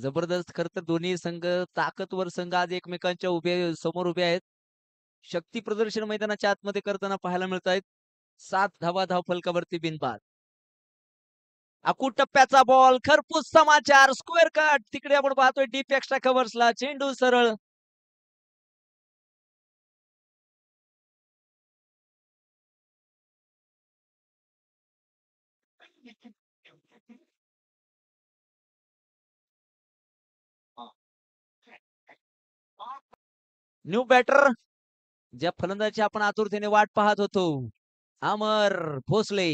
जबरदस्त. खर तर दोन्ही संघ ताकदवर संघ आज एकमेकांच्या समोर उभे आहेत. शक्ती प्रदर्शन मैदानाच्या आतमध्ये करताना पाहायला मिळत आहेत. 7 धावा धावफलकावरती बिनबाद. अकू टप्प्याचा बॉल, खरपूस समाचार, स्क्वेअर कट. तिकडे आपण पाहतोय डीप एक्स्ट्रा कव्हर्सला चेंडू सरळ. न्यू बॅटर, ज्या फलंदाजी आपण आतुरतेने वाट पाहत होतो, अमर भोसले.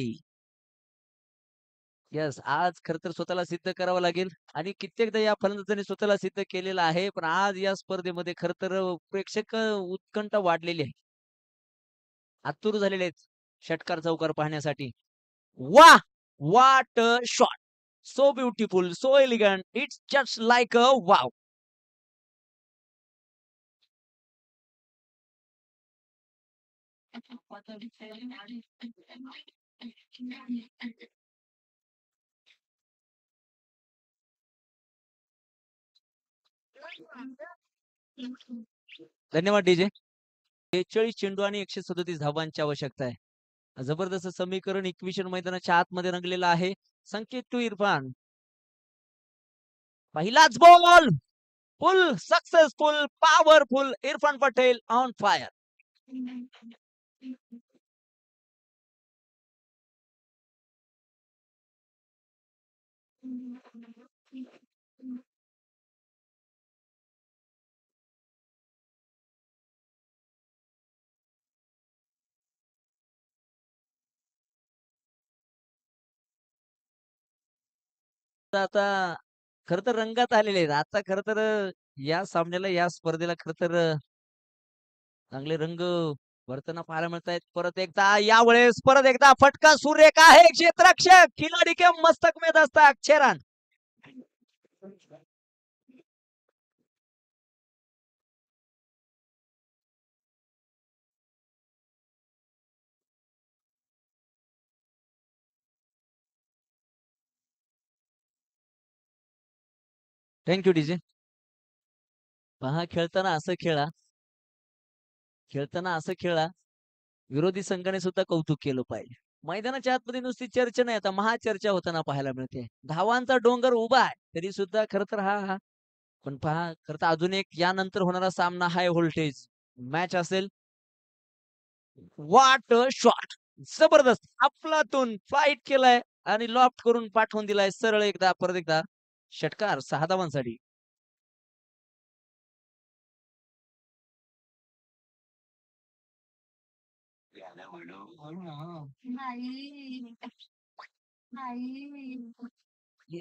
यस, आज खर तर स्वतःला सिद्ध करावं लागेल आणि कित्येकदा या फलंदाजांनी स्वतःला सिद्ध केलेलं आहे. पण आज या स्पर्धेमध्ये खर तर प्रेक्षक उत्कंठा वाढलेली आहे, आतुर झालेले आहेत षटकार चौकार पाहण्यासाठी. वाह, what a shot, so beautiful, so elegant, it's just like a wow. धन्यवाद डीजे. 43 चेंडू आणि 137 धावांची आवश्यकता आहे. जबरदस्त समीकरण इक्वेशन मैदानाच्या आतमध्ये रंगलेलं आहे. संकेत टू इरफान. पहिलाच ball, full successful, powerful. Irfan Patel on fire. आता खर तर रंगात आलेले आहेत. आता खर तर या सामन्याला, या स्पर्धेला खर तर चांगले रंग भरताना पाहायला मिळत आहेत. परत एकदा यावेळेस परत एकदा फटका सुरेख आहे. क्षेत्ररक्षक खिलाडी के मस्तक में दस्तक. 6 रन. Thank you DJ. पहा, खेळताना असं खेळा, खेळताना असं खेळा, विरोधी संघाने सुद्धा कौतुक केलं पाहिजे. मैदानाच्या आतमध्ये नुसती चर्चा नाही, आता महाचर्चा होताना पाहायला मिळते. धावांचा डोंगर उभा आहे तरी सुद्धा खर तर हा पण पहा, खर तर अजून एक यानंतर होणारा सामना हाय व्होल्टेज मॅच असेल. व्हाट अ शॉट, जबरदस्त. आपलातून फाईट केलाय आणि लॉफ्ट करून पाठवून दिलाय सरळ. एकदा परत एकदा षटकार 6 धावांसाठी.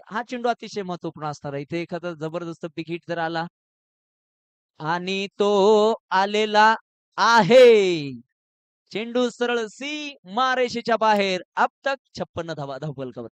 हा चेंडू अतिशय महत्वपूर्ण असणार आहे. इथे एखादा जबरदस्त पिक हिट जर आला आणि तो आलेला आहे, चेंडू सरळ सी मारेशीच्या बाहेर. अब तक 56 धावा धावफलकावर.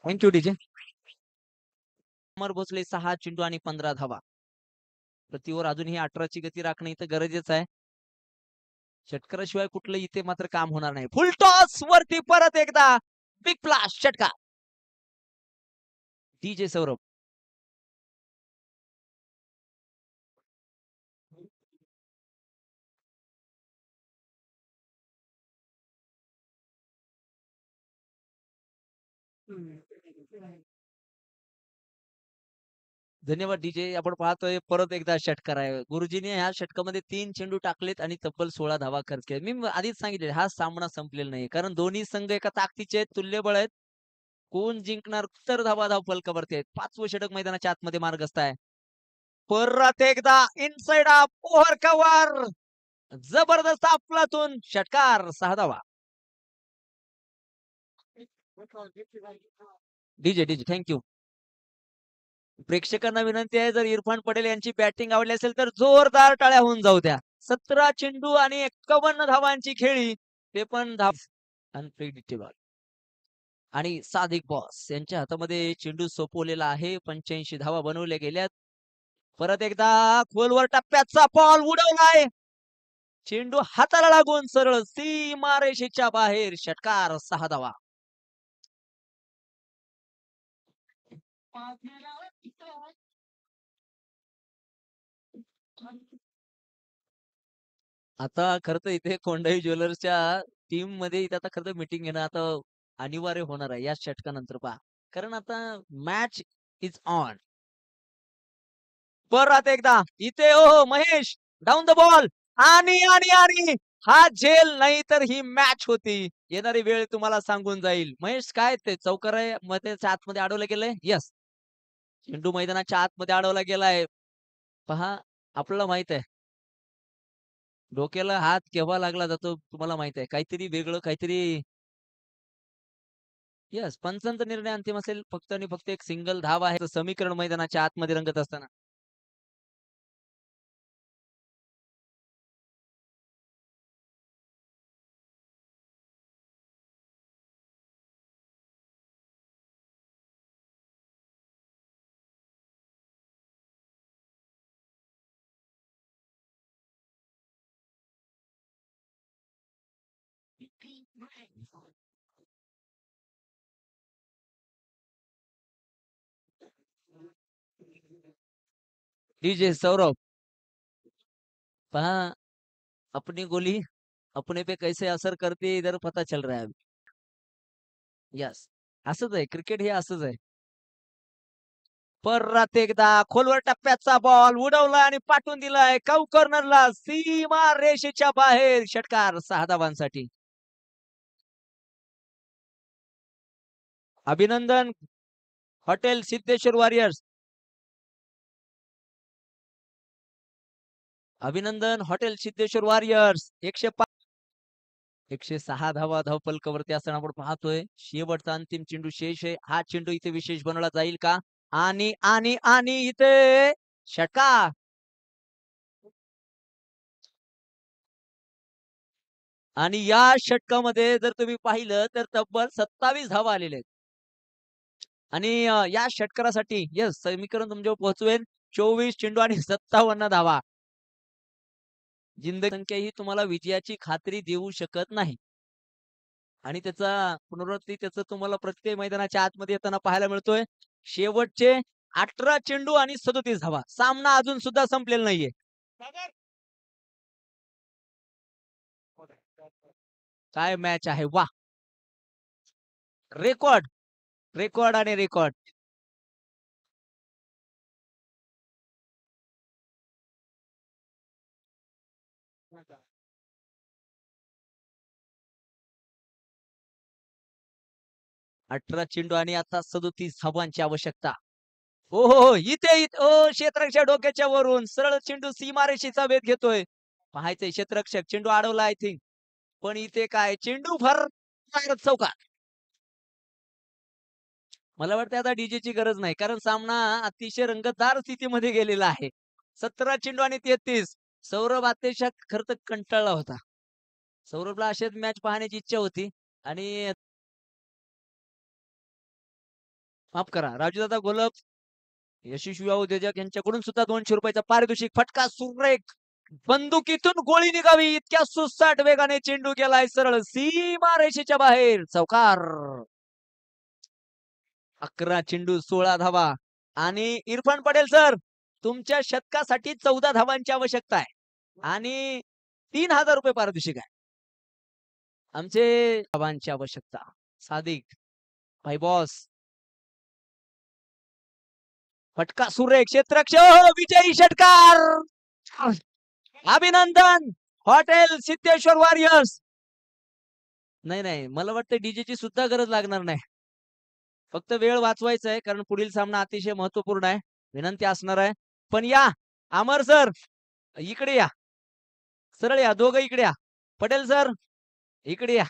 Thank you DJ. अमर भोसले 6 चेंडू आणि 15 धावा. प्रतिवर अजूनही 18ची गती राखणे इथं गरजेचं आहे. षटकाराशिवाय कुठलं इथे मात्र काम होणार नाही. फुल टॉस वरती परत एकदा बिग फ्लॅश षटकार. डीजे सौरभ. धन्यवाद डीजे. आपण पाहतोय परत एकदा षटकार आहे. गुरुजीने ह्या षटकामध्ये 3 चेंडू टाकलेत आणि तब्बल 16 धावा खर्च केल्या. मी आधीच सांगितले हा सामना संपलेला नाही, कारण दोन्ही संघ एका ताकदीचे आहेत, तुल्यबळ आहेत. कोण जिंकणार तर धावा धावफलकावरती आहेत. 5वं षटक मैदानाच्या आतमध्ये मार्गस्थ आहे. परत एकदा इनसाइड अप ओव्हर कव्हर, जबरदस्त आपलातून षटकार 6 धावा. DJ DJ thank you. प्रेक्षकांना विनंती आहे, जर इरफान पटेल यांची बॅटिंग आवडली असेल तर जोरदार टाळ्या होऊन जाऊ द्या. 17 चेंडू आणि 51 धावांची खेळी, ते पण धाव अनप्रेडिक्टेबल. आणि सादिक बॉस यांच्या हातामध्ये चेंडू सोपवलेला आहे. 85 धावा बनवल्या गेल्यात. परत एकदा खोलवर टप्प्याचा बॉल उडवलाय. चेंडू हाताला लागून सरळ सीमारेषेच्या बाहेर षटकार 6 धावा. आता खरं तर इथे कोंडाई ज्वेलर्सच्या टीम मध्ये इथे आता खरं तर मीटिंग घेणं आता अनिवार्य होणार आहे या षटकानंतर पहा. कारण आता मॅच इज ऑन. परत एकदा इथे हो महेश डाऊन द बॉल आणि आणि आणि हा झेल नाही तर ही मॅच होती. येणारी वेळ तुम्हाला सांगून जाईल. महेश काय ते चौकार आहे मध्ये आतमध्ये अडवलं गेलंय. येस, चेंडू मैदानाच्या आतमध्ये अडवला गेलाय. पहा आपल्याला माहित आहे डोक्याला हात केव्हा लागला जातो तुम्हाला माहित आहे. काहीतरी वेगळं काहीतरी. येस, पंचांचा निर्णय अंतिम असेल. फक्त आणि फक्त एक सिंगल धाव आहे समीकरण मैदानाच्या आतमध्ये रंगत असताना. डीजे सौरभ पहा अपनी गोली अपने पे कैसे असर करते इधर पता चल रहा है अभी. यस, असंच आहे क्रिकेट हे असंच आहे. परत एकदा खोलवर टप्प्याचा बॉल उडवला आणि पाठवून दिलाय काऊ कॉर्नरला सीमा रेषेच्या बाहेर षटकार 6 धावांसाठी. अभिनंदन हॉटेल सिद्धेश्वर वॉरियर्स. अभिनंदन हॉटेल सिद्धेश्वर वॉरियर्स 106 धावा धावपलकावरती असताना आपण पाहतोय. शेवटचा अंतिम चेंडू शेष आहे. हा चेंडू इथे विशेष बनवला जाईल का? आणि आणि आणि इथे षटकार. आणि या षटकामध्ये जर तुम्ही पाहिलं तर तब्बल 27 धावा आलेले आहेत. आणि या षटकारासाठी येस समीकरण तुमच्यावर पोहोचवेल. 24 चेंडू आणि 57 धावा. जिंदगी संख्या ही तुम्हाला विजयाची खात्री देऊ शकत नाही. आणि त्याचा पुनरावृत्ती त्याचं तुम्हाला प्रत्येक मैदानाच्या आतमध्ये येताना पाहायला मिळतोय. शेवटचे 18 चेंडू आणि 37 धावा. सामना अजून सुद्धा संपलेला नाहीये. काय मॅच आहे वा. रेकॉर्ड रेकॉर्ड आणि रेकॉर्ड. 18 चेंडू आणि आता 37 धावांची आवश्यकता. हो हो हो इथे ओ क्षेत्ररक्षक डोक्याच्या वरून सरळ चेंडू सीमारेषेचा वेध घेतोय. पाहायचंय क्षेत्ररक्षक चेंडू अडवला आय थिंक. पण इथे काय चेंडू भर चौकार. मला वाटतं आता डीजेची गरज नाही कारण सामना अतिशय रंगतदार स्थितीमध्ये गेलेला आहे. 17 चेंडू आणि 33. सौरभ अतिशय खरं तर कंटाळला होता. सौरभला अशीच मॅच पाहण्याची इच्छा होती. आणि माफ करा राजूदादा गोलप यशस्वी उद्योजक यांच्याकडून सुद्धा 200 रुपयाचा पारितोषिक. फटका सुरेख. बंदुकीतून गोळी निघावी इतक्या सुसाट वेगाने चेंडू गेलाय सरळ सीमा रेषेच्या बाहेर चौकार. 11 चेंडू 16 धावा. आणि इरफान पटेल सर तुमच्या शतकासाठी 14 धावांची आवश्यकता आहे. आणि 3000 रुपये पारितोषिक आहे. आमचे धावांची आवश्यकता. सादिक भाई बॉस. फटका सुरेख क्षेत्ररक्षक विजयी षटकार. अभिनंदन हॉटेल सिद्धेश्वर वॉरियर्स. नाही नाही मला वाटतं डीजेची सुद्धा गरज लागणार नाही. फक्त वेळ वाचवायचा आहे कारण पुढील सामना अतिशय महत्वपूर्ण आहे. विनंती असणार आहे. पण या अमर सर इकडे या. सरळ या दोघं इकडे या. पटेल सर इकडे या.